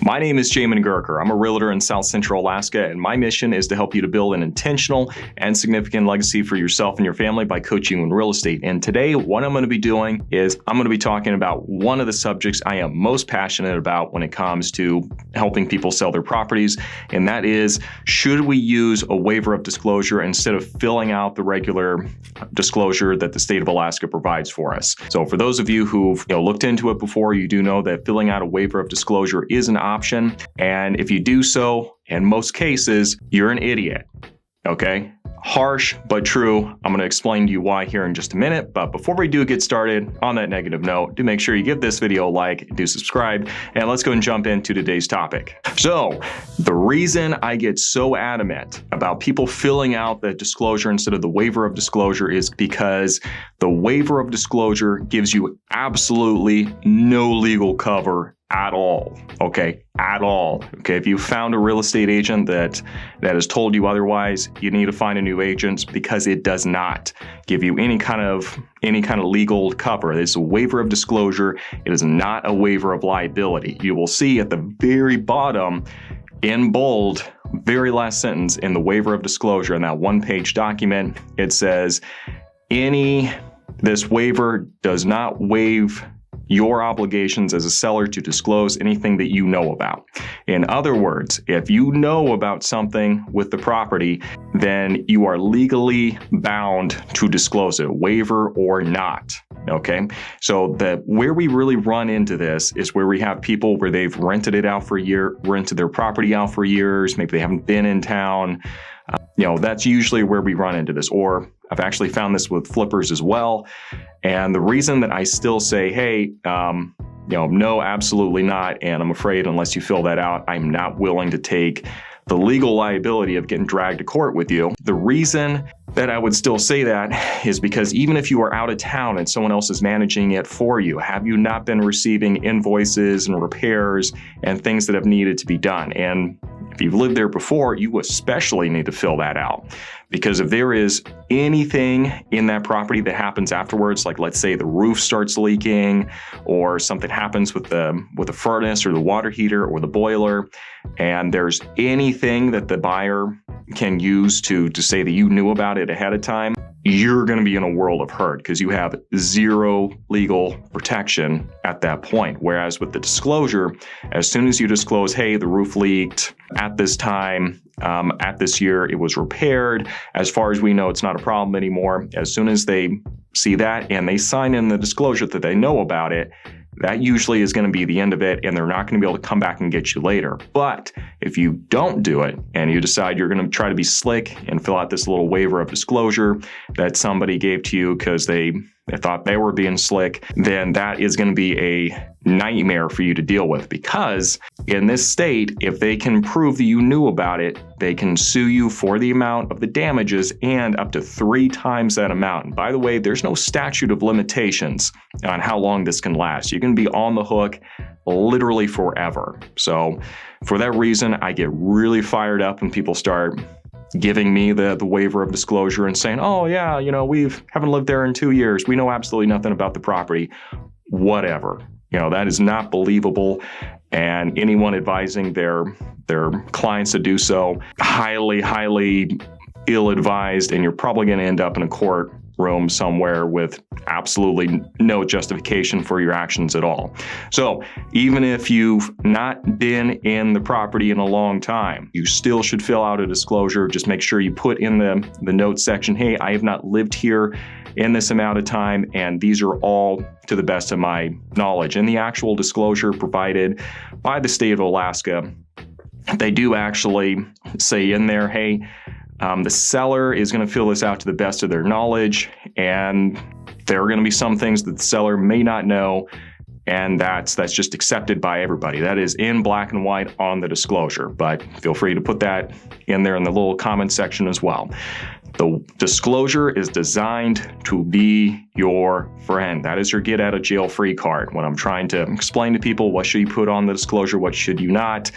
My name is Jamin Goecker. I'm a realtor in South Central Alaska, and my mission is to help you to build an intentional and significant legacy for yourself and your family by coaching you in real estate. And today, what I'm going to be doing is I'm going to be talking about one of the subjects I am most passionate about when it comes to helping people sell their properties, and that is, should we use a waiver of disclosure instead of filling out the regular disclosure that the state of Alaska provides for us? So for those of you who've looked into it before, you do know that filling out a waiver of disclosure is an option. And if you do so, in most cases, you're an idiot. Okay? Harsh, but true. I'm going to explain to you why here in just a minute. But before we do get started on that negative note, do make sure you give this video a like, do subscribe, and let's go and jump into today's topic. So the reason I get so adamant about people filling out the disclosure instead of the waiver of disclosure is because the waiver of disclosure gives you absolutely no legal cover at all. Okay, at all. Okay, if you found a real estate agent that has told you otherwise, you need to find a new agent because it does not give you any kind of legal cover. It's a waiver of disclosure. It is not a waiver of liability. You will see at the very bottom in bold, very last sentence in the waiver of disclosure in that one-page document, it says, this waiver does not waive your obligations as a seller to disclose anything that you know about. In other words, if you know about something with the property, then you are legally bound to disclose it, waiver or not. Okay, so where we really run into this is where we have people where they've rented it out for a year, rented their property out for years, maybe they haven't been in town. That's usually where we run into this. Or I've actually found this with flippers as well. And the reason that I still say, hey, no, absolutely not. And I'm afraid unless you fill that out, I'm not willing to take the legal liability of getting dragged to court with you. The reason that I would still say that is because even if you are out of town and someone else is managing it for you, have you not been receiving invoices and repairs and things that have needed to be done? And if you've lived there before, you especially need to fill that out, because if there is anything in that property that happens afterwards, like let's say the roof starts leaking or something happens with the furnace or the water heater or the boiler, and there's anything that the buyer can use to say that you knew about it ahead of time, you're going to be in a world of hurt because you have zero legal protection at that point. Whereas with the disclosure, as soon as you disclose, hey, the roof leaked at this time, at this year, it was repaired. As far as we know, it's not a problem anymore. As soon as they see that and they sign in the disclosure that they know about it, that usually is going to be the end of it, and they're not going to be able to come back and get you later. But if you don't do it and you decide you're going to try to be slick and fill out this little waiver of disclosure that somebody gave to you because they thought they were being slick, then that is going to be a nightmare for you to deal with, because in this state, if they can prove that you knew about it, they can sue you for the amount of the damages and up to 3 times that amount. And by the way, there's no statute of limitations on how long this can last. You can be on the hook literally forever. So for that reason, I get really fired up when people start giving me the waiver of disclosure and saying, oh yeah, we haven't lived there in 2 years. We know absolutely nothing about the property. Whatever. That is not believable. And anyone advising their clients to do so, highly, highly ill-advised, and you're probably going to end up in a courtroom somewhere with absolutely no justification for your actions at all. So even if you've not been in the property in a long time, you still should fill out a disclosure. Just make sure you put in the notes section, hey, I have not lived here in this amount of time, and these are all to the best of my knowledge. And the actual disclosure provided by the state of Alaska, they do actually say in there, hey, the seller is going to fill this out to the best of their knowledge, and there are going to be some things that the seller may not know, and that's just accepted by everybody. That is in black and white on the disclosure, but feel free to put that in there in the little comment section as well. The disclosure is designed to be your friend. That is your get out of jail free card. When I'm trying to explain to people what should you put on the disclosure, what should you not,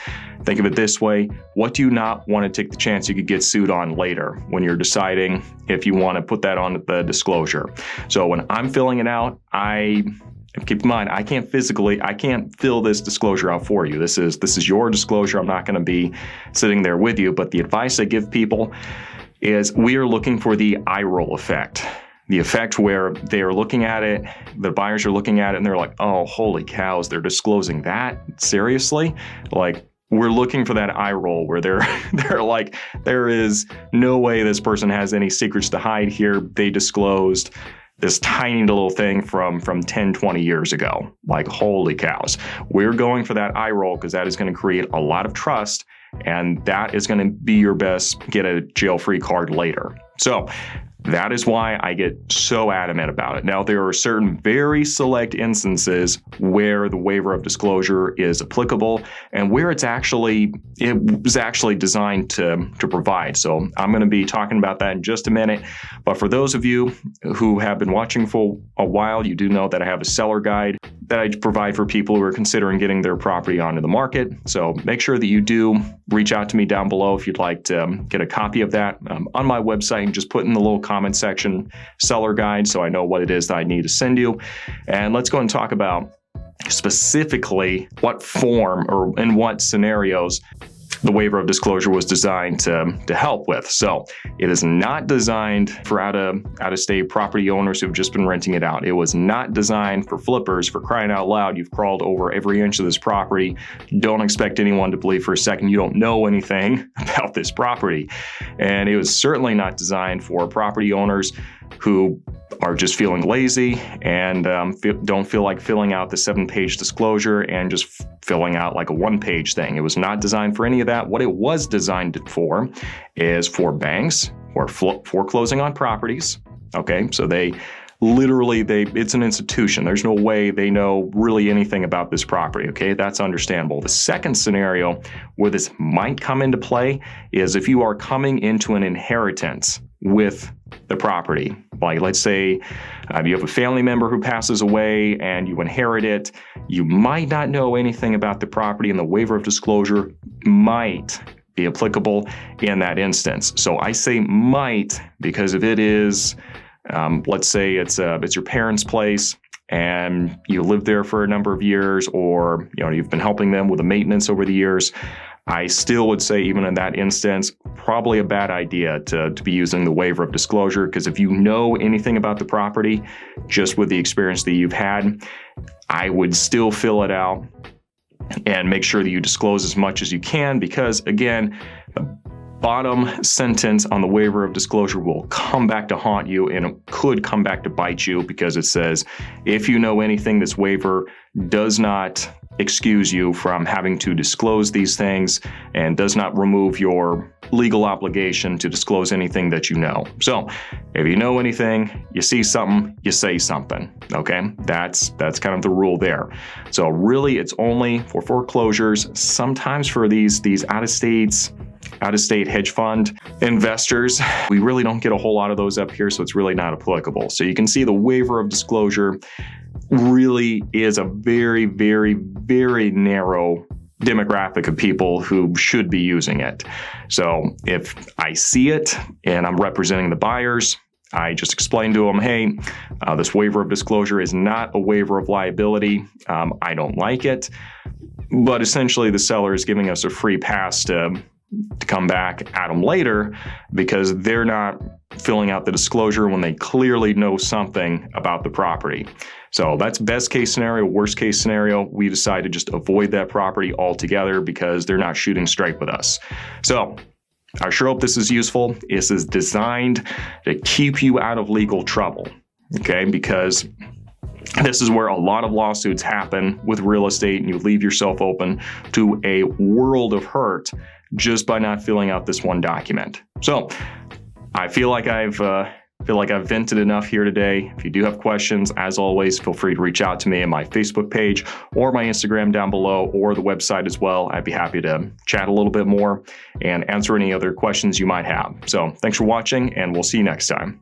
think of it this way: what do you not want to take the chance you could get sued on later when you're deciding if you want to put that on the disclosure? So when I'm filling it out, I keep in mind, I can't fill this disclosure out for you. This is your disclosure. I'm not going to be sitting there with you. But the advice I give people is we are looking for the eye roll effect. The effect where they are looking at it, the buyers are looking at it, and they're like, oh, holy cows, they're disclosing that? Seriously? Like, we're looking for that eye roll where they're like, there is no way this person has any secrets to hide here. They disclosed this tiny little thing from 10, 20 years ago. Like, holy cows. We're going for that eye roll because that is going to create a lot of trust, and that is going to be your best get a jail-free card later. So that is why I get so adamant about it. Now, there are certain very select instances where the waiver of disclosure is applicable and where it was actually designed to provide. So I'm going to be talking about that in just a minute. But for those of you who have been watching for a while, you do know that I have a seller guide that I provide for people who are considering getting their property onto the market. So make sure that you do reach out to me down below if you'd like to get a copy of that on my website, and just put in the little comment section seller guide so I know what it is that I need to send you. And let's go and talk about specifically what form or in what scenarios the waiver of disclosure was designed to help with. So it is not designed for out-of-state property owners who've just been renting it out. It was not designed for flippers. For crying out loud, you've crawled over every inch of this property. Don't expect anyone to believe for a second you don't know anything about this property. And it was certainly not designed for property owners who are just feeling lazy and don't feel like filling out the 7-page disclosure and just filling out like a 1-page thing. It was not designed for any of that. What it was designed for is for banks or foreclosing on properties. Okay, so it's an institution. There's no way they know really anything about this property. Okay, that's understandable. The second scenario where this might come into play is if you are coming into an inheritance with the property. Like, let's say you have a family member who passes away and you inherit it. You might not know anything about the property, and the waiver of disclosure might be applicable in that instance. So I say might because if it is, let's say it's your parents' place and you lived there for a number of years, or you've been helping them with the maintenance over the years, I still would say, even in that instance, probably a bad idea to be using the waiver of disclosure, because if you know anything about the property, just with the experience that you've had, I would still fill it out and make sure that you disclose as much as you can, because again, the bottom sentence on the waiver of disclosure will come back to haunt you, and it could come back to bite you, because it says, if you know anything, this waiver does not excuse you from having to disclose these things and does not remove your legal obligation to disclose anything that you know. So if you know anything, you see something, you say something. Okay, that's kind of the rule there. So really, it's only for foreclosures, sometimes for these out-of-state hedge fund investors. We really don't get a whole lot of those up here, so it's really not applicable. So you can see the waiver of disclosure really is a very, very, very narrow demographic of people who should be using it. So if I see it and I'm representing the buyers, I just explain to them, hey, this waiver of disclosure is not a waiver of liability. I don't like it. But essentially, the seller is giving us a free pass to come back at them later, because they're not filling out the disclosure when they clearly know something about the property. So that's best case scenario. Worst case scenario, we decide to just avoid that property altogether because they're not shooting straight with us. So I sure hope this is useful. This is designed to keep you out of legal trouble, okay? Because this is where a lot of lawsuits happen with real estate, and you leave yourself open to a world of hurt just by not filling out this one document. So I feel like I've vented enough here today. If you do have questions, as always, feel free to reach out to me on my Facebook page or my Instagram down below, or the website as well. I'd be happy to chat a little bit more and answer any other questions you might have. So thanks for watching, and we'll see you next time.